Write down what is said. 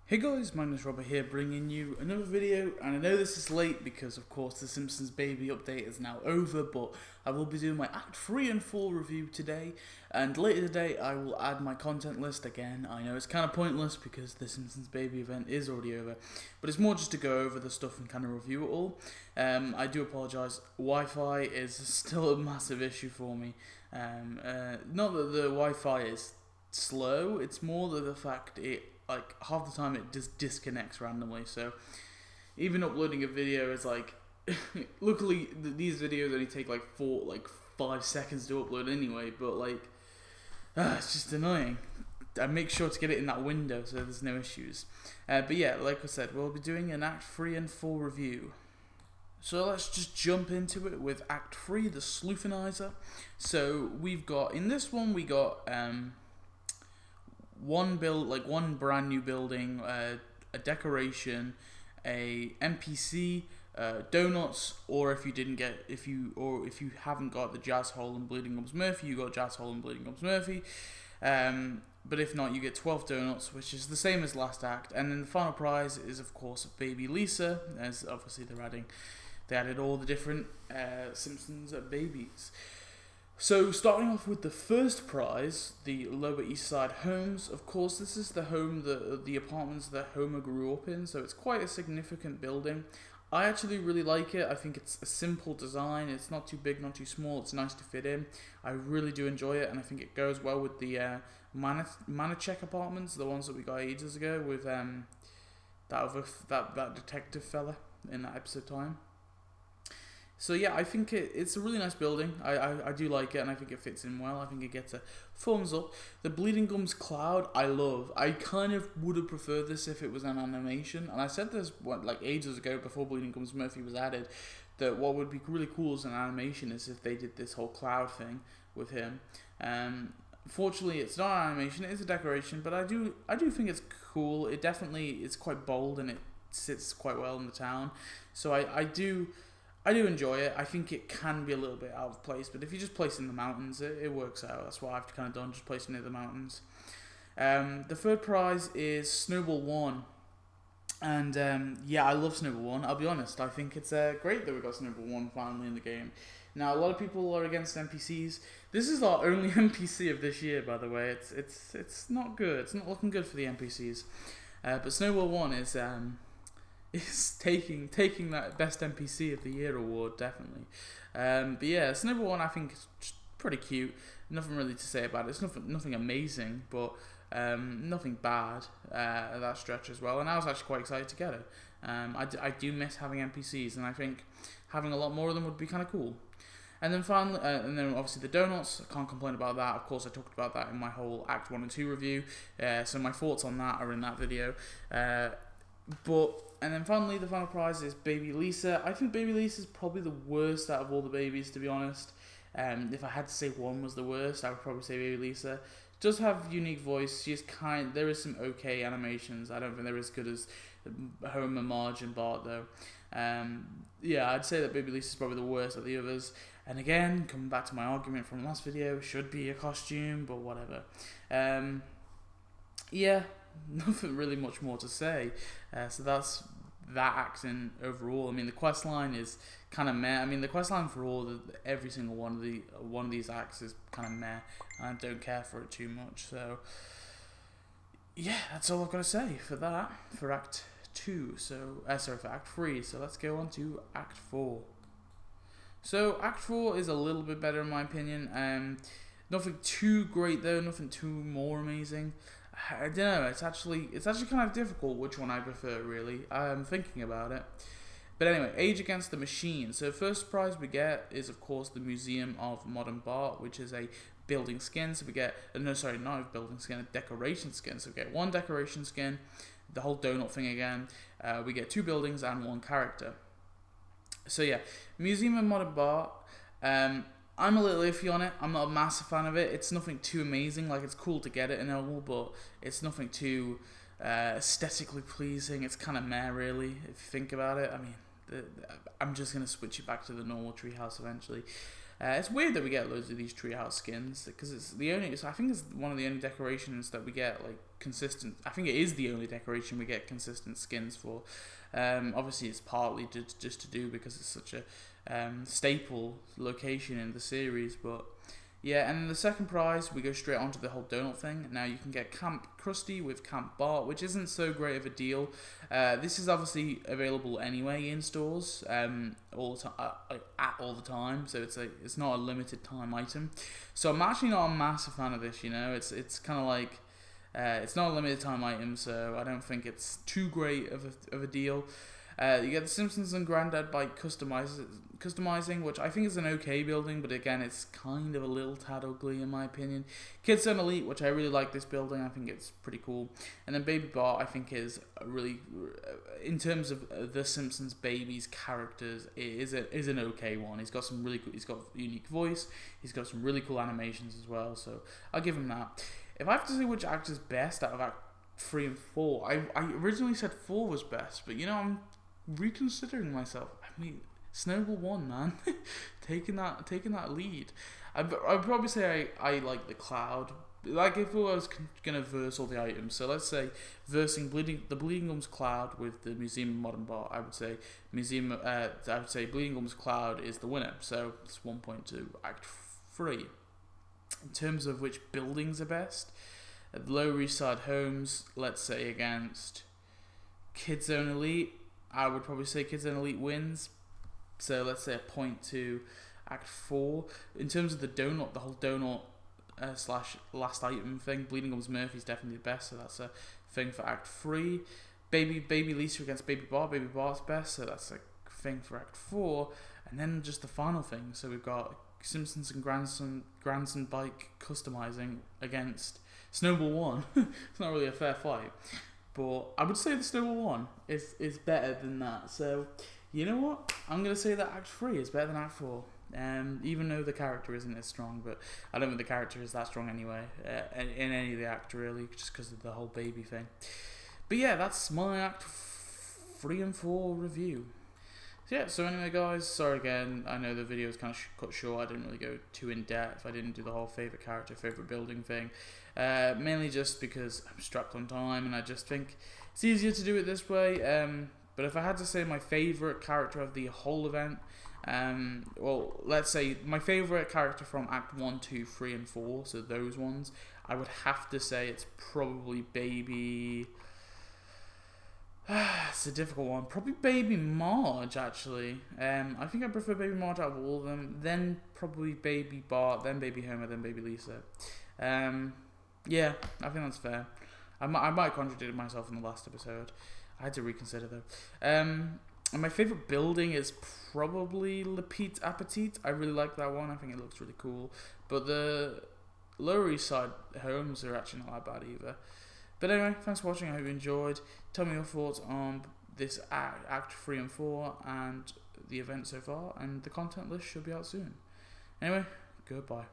Hey guys, my name is Robert here, bringing you another video, and I know this is late because of course the Simpsons Baby update is now over, but I will be doing my Act 3 and 4 review today, and later today I will add my content list again. I know it's kind of pointless because the Simpsons Baby event is already over, but it's more just to go over the stuff and kind of review it all. I do apologise, Wi-Fi is still a massive issue for me. Not that the Wi-Fi is slow, it's more that the fact like half the time it just disconnects randomly. So even uploading a video is like, luckily these videos only take like 5 seconds to upload anyway. But like, it's just annoying. I make sure to get it in that window so there's no issues. But yeah, like I said, we'll be doing an Act 3 and 4 review. So let's just jump into it with Act 3, the Sleuthanizer. So we've got, in this one we got one brand new building, a decoration, a NPC, donuts, or if you haven't got the Jazz Hole and Bleeding Gums Murphy, you got Jazz Hole and Bleeding Gums Murphy. But if not, you get 12 donuts, which is the same as last act. And then the final prize is of course Baby Lisa, as obviously they added all the different Simpsons babies. So starting off with the first prize, the Lower East Side homes. Of course, this is the home, the apartments that Homer grew up in, so it's quite a significant building. I actually really like it. I think it's a simple design. It's not too big, not too small. It's nice to fit in. I really do enjoy it, and I think it goes well with the Manichek apartments, the ones that we got ages ago with that detective fella in that episode time. So yeah, I think it's a really nice building. I do like it, and I think it fits in well. I think it gets a thumbs up. The Bleeding Gums Cloud, I love. I kind of would have preferred this if it was an animation. And I said this ages ago before Bleeding Gums Murphy was added, that what would be really cool as an animation is if they did this whole cloud thing with him. Fortunately, it's not an animation; it is a decoration. But I do think it's cool. It definitely is quite bold, and it sits quite well in the town. So I do enjoy it. I think it can be a little bit out of place, but if you just place it in the mountains, it works out. That's what I've kind of done, just placing it in the mountains. The third prize is Snowball 1. And yeah, I love Snowball 1. I'll be honest, I think it's great that we got Snowball 1 finally in the game. Now, a lot of people are against NPCs. This is our only NPC of this year, by the way. It's not good. It's not looking good for the NPCs. But Snowball 1 is taking that Best NPC of the Year award, definitely. But yeah, Snowball 1 I think is pretty cute. Nothing really to say about it. It's nothing amazing, but nothing bad at that stretch as well. And I was actually quite excited to get it. I do miss having NPCs, and I think having a lot more of them would be kind of cool. And then finally, obviously the donuts, I can't complain about that. Of course, I talked about that in my whole Act 1 and 2 review. So my thoughts on that are in that video. And then finally, the final prize is Baby Lisa. I think Baby Lisa is probably the worst out of all the babies, to be honest. If I had to say one was the worst, I would probably say Baby Lisa. Does have unique voice. There is some okay animations. I don't think they're as good as Homer, Marge, and Bart though. Yeah, I'd say that Baby Lisa is probably the worst of the others. And again, coming back to my argument from last video, should be a costume, but whatever. Yeah. Nothing really much more to say. So that's that act in overall. I mean, the quest line is kind of meh. I mean, the quest line for every single one of these acts is kind of meh, and I don't care for it too much. So yeah, that's all I've got to say for that, for Act 2. So for Act 3. So let's go on to Act 4. So Act 4 is a little bit better in my opinion. Nothing too great though. Nothing too more amazing. I don't know. It's actually kind of difficult which one I prefer. Really, I'm thinking about it. But anyway, Age Against the Machine. So first prize we get is of course the Museum of Modern Bart, which is a building skin. So we get not a building skin, a decoration skin. So we get one decoration skin, the whole donut thing again. We get 2 buildings and 1 character. So yeah, Museum of Modern Bart. I'm a little iffy on it. I'm not a massive fan of it. It's nothing too amazing. Like, it's cool to get it and all, but it's nothing too aesthetically pleasing. It's kind of meh, really, if you think about it. I mean, I'm just going to switch it back to the normal treehouse eventually. It's weird that we get loads of these treehouse skins because I think it's one of the only decorations that we get like consistent. I think it is the only decoration we get consistent skins for. Obviously, it's partly just to do because it's such a staple location in the series, but. Yeah, and then the second prize, we go straight onto the whole donut thing. Now you can get Camp Krusty with Camp Bart, which isn't so great of a deal. This is obviously available anyway in stores all the time, so it's not a limited time item. So I'm actually not a massive fan of this. It's kind of like it's not a limited time item, so I don't think it's too great of a deal. You get the Simpsons and Grandad Bike customizing, which I think is an okay building, but again, it's kind of a little tad ugly in my opinion. Kids Zone Elite, which I really like this building, I think it's pretty cool. And then Baby Bart, I think is really, in terms of the Simpsons babies characters, it is an okay one. He's got he's got a unique voice, he's got some really cool animations as well, so I'll give him that. If I have to say which act is best out of Act 3 and 4, I originally said 4 was best, but I'm reconsidering myself. I mean, Snowball won, man. taking that lead. I'd probably say I like the Cloud. Like if I was gonna verse all the items, so let's say versing the Bleeding Gums Cloud with the Museum of Modern Bart, I would say Bleeding Gums Cloud is the winner. So it's 1 point to Act 3. In terms of which buildings are best, at the Lower East Side homes, let's say against Kids Zone Elite, I would probably say Kids Zone Elite wins. So let's say a point to Act 4. In terms of the whole donut / last item thing, Bleeding Gums Murphy's definitely the best, so that's a thing for Act 3. Baby Lisa against Baby Bart. Baby Bart's best, so that's a thing for Act 4. And then just the final thing, so we've got Simpsons and Grandson Bike customizing against Snowball 1. It's not really a fair fight, but I would say the Snowball 1 is better than that. So you know what? I'm going to say that Act 3 is better than Act 4. Even though the character isn't as strong, but I don't think the character is that strong anyway, in any of the act really, just because of the whole baby thing. But yeah, that's my Act 3 and 4 review. So anyway guys, sorry again, I know the video is kind of cut short, I didn't really go too in depth, I didn't do the whole favourite character, favourite building thing, mainly just because I'm strapped on time and I just think it's easier to do it this way. But if I had to say my favourite character of the whole event, well, let's say my favourite character from Act 1, 2, 3 and 4, so those ones, I would have to say it's probably Baby... it's a difficult one. Probably Baby Marge, actually. I think I prefer Baby Marge out of all of them. Then probably Baby Bart, then Baby Homer, then Baby Lisa. Yeah, I think that's fair. I might have contradicted myself in the last episode. I had to reconsider though. And my favourite building is probably Le Petit Appetit. I really like that one. I think it looks really cool. But the Lower East Side homes are actually not that bad either. But anyway, thanks for watching. I hope you enjoyed. Tell me your thoughts on this Act 3 and 4 and the event so far. And the content list should be out soon. Anyway, goodbye.